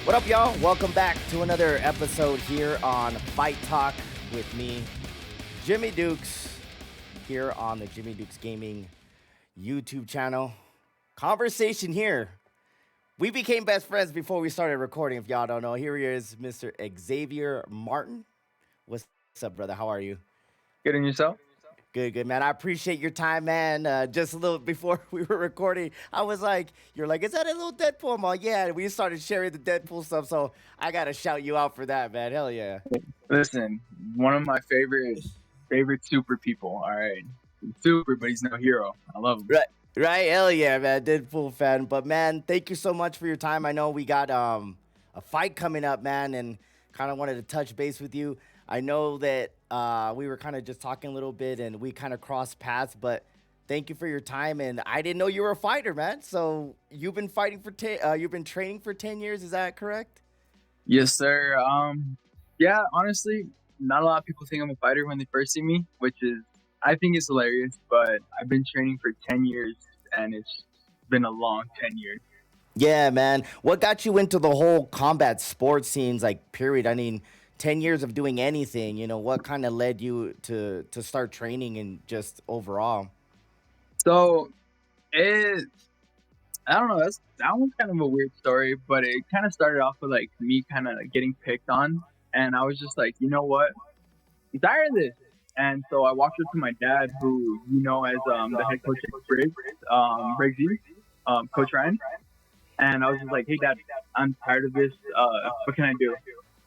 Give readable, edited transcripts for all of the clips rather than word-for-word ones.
What up, y'all? Welcome back to another episode here on Fight Talk with me, Jimmy Dukes, here on the Jimmy Dukes Gaming YouTube channel. Conversation here. We became best friends before we started recording, if y'all don't know. Here he is, Mr. Xavier Martin. What's up, brother? How are you? Good, and yourself? Good, man. I appreciate your time, man. Just a little before we were recording, I was like, you're like, is that a little Deadpool? I'm like, yeah. And we started sharing the Deadpool stuff, so I got to shout you out for that, man. Hell yeah. Listen, one of my favorite super people. All right, he's super, but he's no hero. I love him. Right, hell yeah, man. Deadpool fan. But, man, thank you so much for your time. I know we got a fight coming up, man, and kind of wanted to touch base with you. I know that we were kind of just talking a little bit and we kind of crossed paths, but thank you for your time. And I didn't know you were a fighter, man. So you've been fighting for you've been training for 10 years. Is that correct? Yes, sir. Yeah, honestly, not a lot of people think I'm a fighter when they first see me, which is I think it's hilarious. But I've been training for 10 years, and it's been a long 10 years. Yeah, man. What got you into the whole combat sports scenes, like, period? I mean, 10 years of doing anything, what kind of led you to start training and just overall? So I don't know. That one's kind of a weird story, but it kind of started off with like me kind of getting picked on, and I was just like, you know what? I'm tired of this. And so I walked up to my dad, who as the head coach at Briggs, Coach Ryan, and I was just like, hey, Dad, I'm tired of this. What can I do?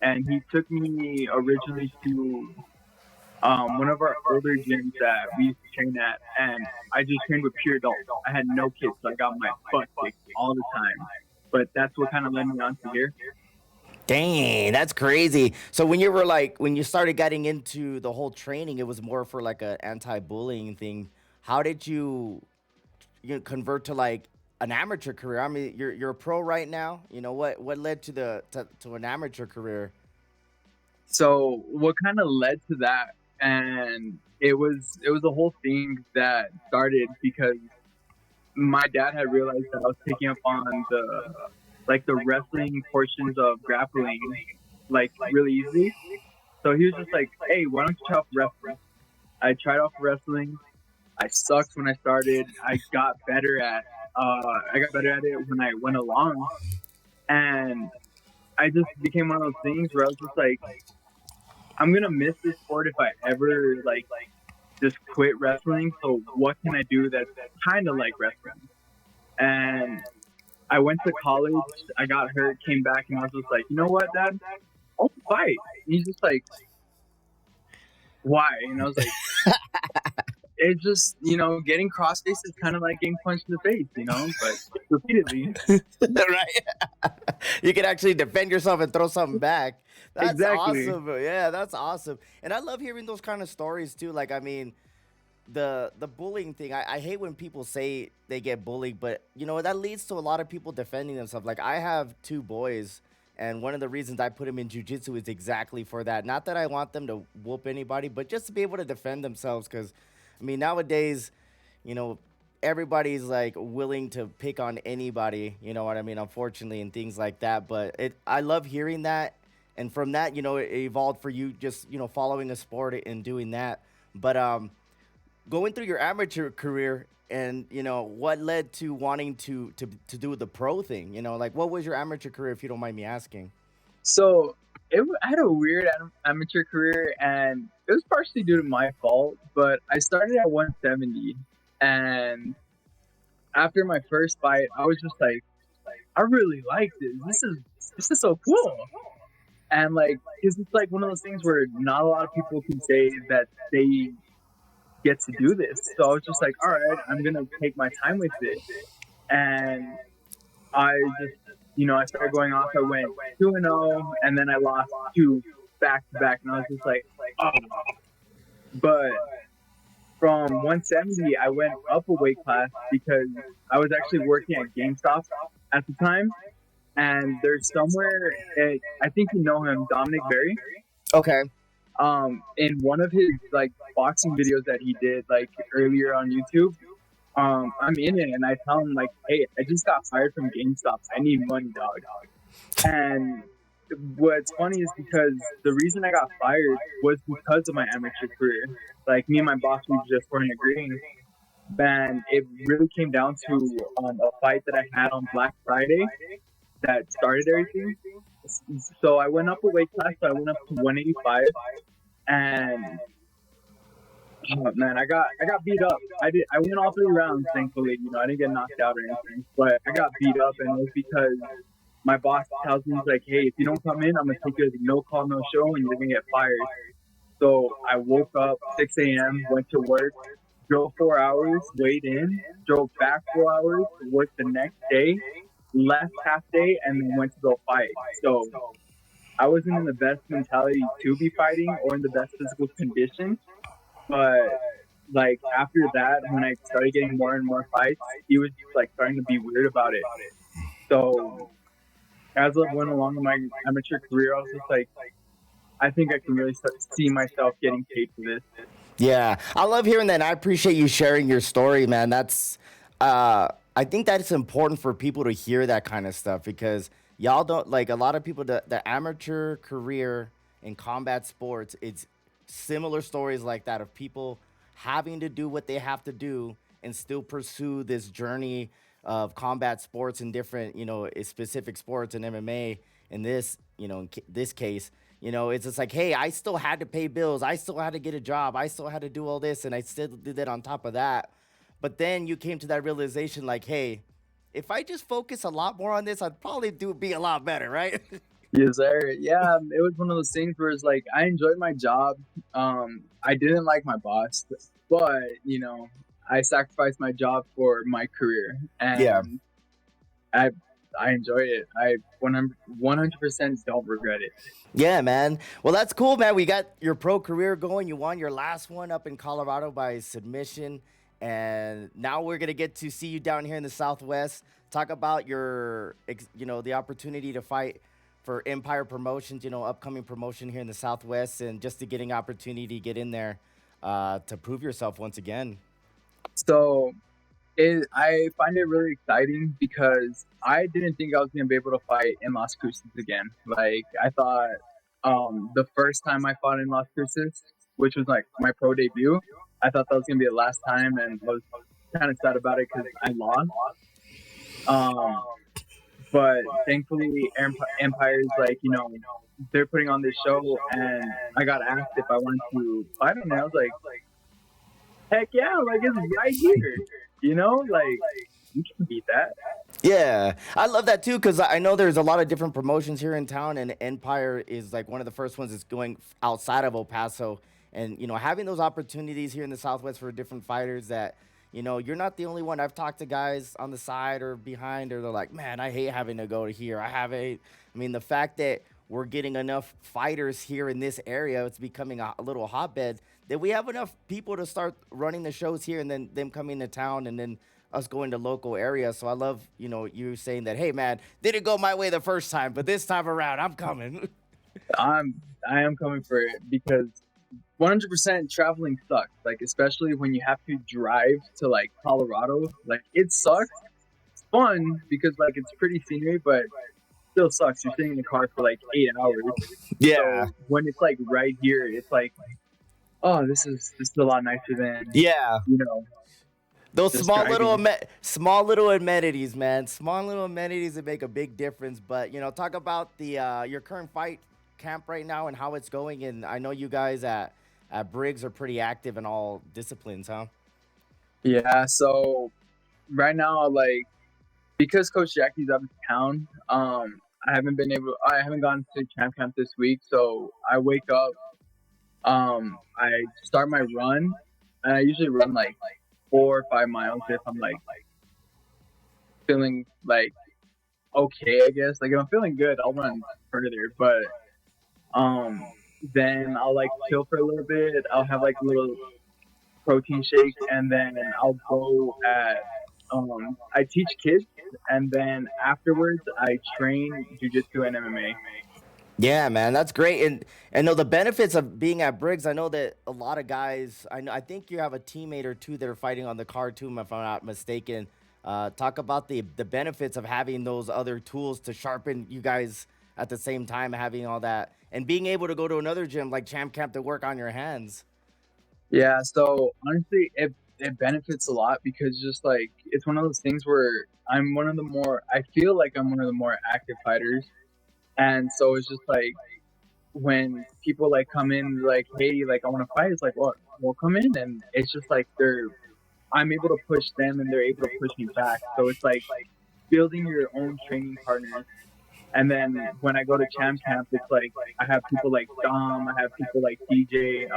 And he took me originally to one of our older gyms that we used to train at, and I just trained with pure adults. I had no kids, so I got my butt kicked all the time. But that's what kind of led me on to here. Dang, that's crazy. So when you started getting into the whole training, it was more for like an anti-bullying thing. How did you convert to like an amateur career? I mean, you're a pro right now. What led to to an amateur career? So what kind of led to that? And it was a whole thing that started because my dad had realized that I was picking up on the wrestling portions of grappling like really easily. So he was just like, "Hey, why don't you try out wrestling?" I tried off wrestling. I sucked when I started. I got better at it when I went along, and I just became one of those things where I was just like, I'm gonna miss this sport if I ever like just quit wrestling. So what can I do that's kind of like wrestling? And I went to college. I got hurt, came back, and I was just like, you know what, Dad? I'll fight. And he's just like, why? And I was like, it's just getting cross face is kind of like getting punched in the face, but repeatedly. Right. You can actually defend yourself and throw something back. That's Exactly. awesome. Yeah, that's awesome. And I love hearing those kind of stories too. Like, I mean, the bullying thing, I hate when people say they get bullied, but that leads to a lot of people defending themselves. Like, I have two boys, and one of the reasons I put them in jujitsu is exactly for that. Not that I want them to whoop anybody, but just to be able to defend themselves. Because I mean, nowadays, you know everybody's like willing to pick on anybody, you know what I mean, unfortunately, and things like that. But I love hearing that, and from that, it evolved for you, just following a sport and doing that. But going through your amateur career, and what led to wanting to do the pro thing, like, what was your amateur career, if you don't mind me asking? So I had a weird amateur career, and it was partially due to my fault. But I started at 170, and after my first fight, I was just like, I really like this. This is so cool. And like, because it's like one of those things where not a lot of people can say that they get to do this. So I was just like, all right, I'm gonna take my time with it. And I just, I started going off. I went 2-0, and then I lost two back to back, and I was just like, oh. But from 170, I went up a weight class because I was actually working at GameStop at the time, and there's somewhere, I think you know him, Dominic Berry. Okay. In one of his like boxing videos that he did like earlier on YouTube, I'm in it and I tell him like, hey, I just got fired from GameStop. I need money, dog. And what's funny is because the reason I got fired was because of my amateur career. Like me and my boss, we just weren't agreeing. And it really came down to a fight that I had on Black Friday that started everything. So I went up a weight class. So I went up to 185, and oh, man, I got beat up. I went all 3 rounds, thankfully. I didn't get knocked out or anything, but I got beat up, and it was because my boss tells me, he's like, "Hey, if you don't come in, I'm gonna take you as a no call, no show, and you're gonna get fired." So I woke up 6 a.m., went to work, drove 4 hours, weighed in, drove back 4 hours, worked the next day, left half day, and then went to go fight. So I wasn't in the best mentality to be fighting or in the best physical condition. But like after that, when I started getting more and more fights, he was just like starting to be weird about it. So as I went along in my amateur career, I was just like, I think I can really see myself getting paid for this. Yeah, I love hearing that. And I appreciate you sharing your story, man. I think that it's important for people to hear that kind of stuff because y'all don't like a lot of people. The amateur career in combat sports, it's similar stories like that of people having to do what they have to do and still pursue this journey of combat sports and different, specific sports and MMA. In this, this case, it's just like, hey, I still had to pay bills. I still had to get a job. I still had to do all this. And I still did that on top of that. But then you came to that realization like, hey, if I just focus a lot more on this, I'd probably be a lot better, right? Yes, sir. Yeah, it was one of those things where it's like I enjoyed my job. I didn't like my boss, but I sacrificed my job for my career, Yeah. and I I enjoy it. I 100% don't regret it. Yeah, man. Well, that's cool, man. We got your pro career going. You won your last one up in Colorado by submission. And now we're going to get to see you down here in the Southwest. Talk about the opportunity to fight for Empire Promotions, upcoming promotion here in the Southwest, and just to getting opportunity to get in there to prove yourself once again. So I find it really exciting because I didn't think I was gonna be able to fight in Las Cruces again. Like I thought, the first time I fought in Las Cruces, which was like my pro debut, I thought that was gonna be the last time, and I was kind of sad about it because I lost. Um, but thankfully, Empire's like they're putting on this show, and I got asked if I wanted to fight on it. I was like, heck yeah, like it's right here, like you can beat that. Yeah, I love that too because I know there's a lot of different promotions here in town, and Empire is like one of the first ones that's going outside of El Paso. And having those opportunities here in the Southwest for different fighters that you're not the only one. I've talked to guys on the side or behind, or they're like, man, I hate having to go to here. I mean, the fact that we're getting enough fighters here in this area, it's becoming a little hotbed that we have enough people to start running the shows here, and then them coming to town, and then us going to local areas. So I love, you saying that, hey man, didn't go my way the first time, but this time around I'm coming. I am coming for it because 100% traveling sucks. Like especially when you have to drive to like Colorado, like it sucks. It's fun because like it's pretty scenery, but still sucks. You're sitting in the car for like 8 hours. Yeah. So when it's like right here, it's like, oh, this is a lot nicer than Yeah. Those just driving. small little amenities, man. Small little amenities that make a big difference. But talk about the your current fight camp right now and how it's going. And I know you guys at Briggs are pretty active in all disciplines, huh? Yeah. So right now, like because Coach Jackie's out of town, I haven't gone to champ camp this week. So I wake up, I start my run, and I usually run like 4 or 5 miles if I'm like feeling like okay, I guess. Like if I'm feeling good, I'll run further. But um, then I'll like chill for a little bit. I'll have like a little protein shake, and then I'll go at I teach kids, and then afterwards I train jujitsu and MMA. Yeah, man, that's great. And know the benefits of being at Briggs. I know that a lot of guys. I think you have a teammate or two that are fighting on the card too, if I'm not mistaken. Talk about the benefits of having those other tools to sharpen you guys at the same time, having all that and being able to go to another gym like Champ Camp to work on your hands. Yeah, so honestly, it benefits a lot because just like it's one of those things where I feel like I'm one of the more active fighters, and so it's just like when people like come in like, hey, like I want to fight, it's like, well, come in, and it's just like I'm able to push them and they're able to push me back. So it's like building your own training partners. And then when I go to Champ Camp, it's like I have people like Dom, I have people like DJ,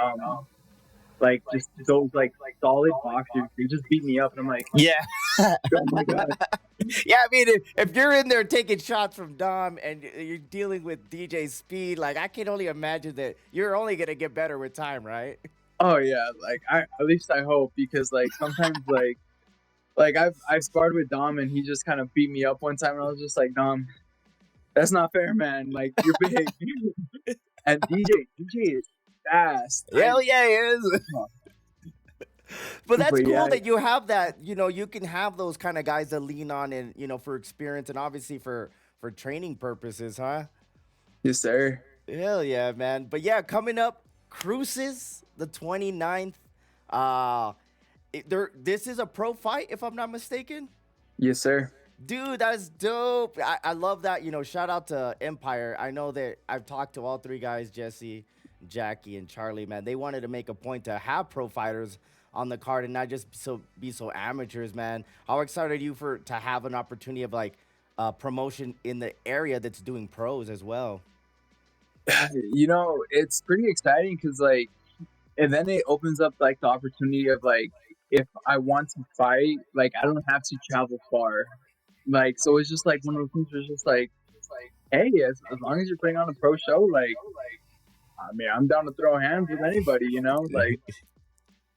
like just those like solid boxers. They just beat me up, and I'm like, Yeah. oh my god. Yeah, I mean, if you're in there taking shots from Dom and you're dealing with DJ Speed, like I can only imagine that you're only gonna get better with time, right? Oh yeah, like at least I hope, because like sometimes like I've sparred with Dom and he just kind of beat me up one time, and I was just like, Dom, that's not fair, man. Like you're big. And DJ is fast. Hell yeah, he is. But that's But cool yeah, that you have that. You know, you can have those kind of guys to lean on, and for experience and obviously for training purposes, huh? yes sir. Hell yeah, man. But yeah, coming up, Cruises the 29th. Uh, this is a pro fight, if I'm not mistaken. Yes sir. Dude, that's dope. I love that. Shout out to Empire. I know that I've talked to all three guys, Jesse, Jackie, and Charlie, man. They wanted to make a point to have pro fighters on the card and not just be so amateurs, man. How excited are you to have an opportunity of like promotion in the area that's doing pros as well? It's pretty exciting because like, and then it opens up like the opportunity of like, if I want to fight, like I don't have to travel far. Like, so it's just like one of those things where it's just like, hey, as long as you're putting on a pro show, like, I mean, I'm down to throw hands with anybody, like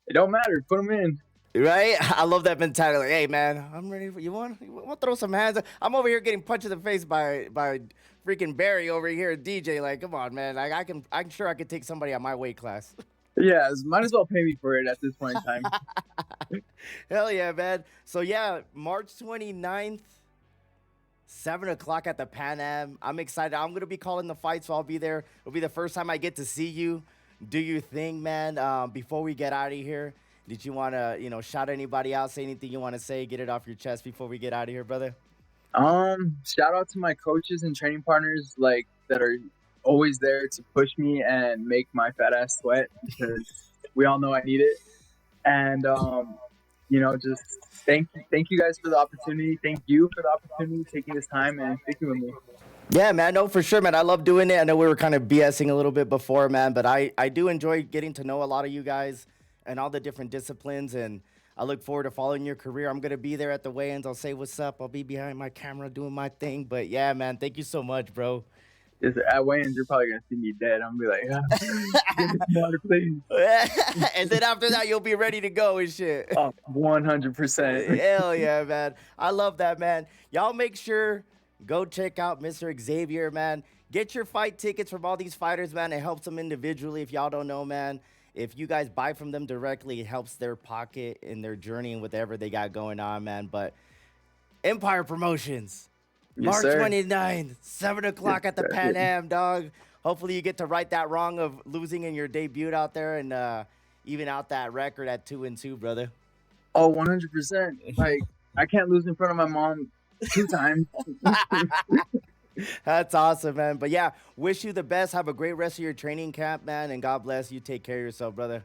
it don't matter, put them in. Right? I love that mentality. Like, hey, man, I'm ready for you want to throw some hands? I'm over here getting punched in the face by freaking Barry over here, DJ. Like, come on, man. Like, I'm sure I could take somebody at my weight class. Yeah, might as well pay me for it at this point in time. Hell yeah, man. So yeah, March 29th, 7 o'clock at the Pan Am. I'm excited. I'm gonna be calling the fight, so I'll be there. It'll be the first time I get to see you. Do your thing, man. Before we get out of here, did you want to, shout anybody out? Say anything you want to say? Get it off your chest before we get out of here, brother. Shout out to my coaches and training partners, like that are always there to push me and make my fat ass sweat, because we all know I need it. And just thank you guys for the opportunity. Thank you for the opportunity, taking this time and speaking with me. Yeah, man. No, for sure, man. I love doing it. I know we were kind of BSing a little bit before, man, but I do enjoy getting to know a lot of you guys and all the different disciplines. And I look forward to following your career. I'm going to be there at the weigh-ins. I'll say what's up. I'll be behind my camera doing my thing. But yeah, man, thank you so much, bro. At weigh-ins, you're probably gonna see me dead. I'm gonna be like, give me some water, please. And then after that, you'll be ready to go and shit. Oh, 100%. Hell yeah, man. I love that, man. Y'all make sure, go check out Mr. Xavier, man. Get your fight tickets from all these fighters, man. It helps them individually. If y'all don't know, man, if you guys buy from them directly, it helps their pocket in their journey and whatever they got going on, man. But Empire Promotions, Yes, March sir. 29th, 7 o'clock at the Pan Am, dog. Hopefully you get to right that wrong of losing in your debut out there and even out that record at 2-2, brother. Oh, 100%. Like, I can't lose in front of my mom 2 times. That's awesome, man. But yeah, wish you the best. Have a great rest of your training camp, man. And God bless you. Take care of yourself, brother.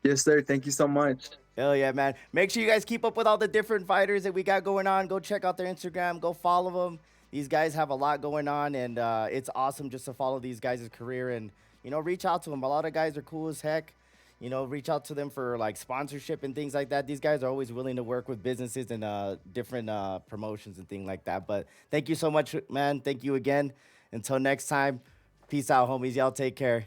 Yes, sir. Thank you so much. Hell yeah, man. Make sure you guys keep up with all the different fighters that we got going on. Go check out their Instagram. Go follow them. These guys have a lot going on, and it's awesome just to follow these guys' career and, reach out to them. A lot of guys are cool as heck. Reach out to them for, like, sponsorship and things like that. These guys are always willing to work with businesses and different promotions and things like that. But thank you so much, man. Thank you again. Until next time, peace out, homies. Y'all take care.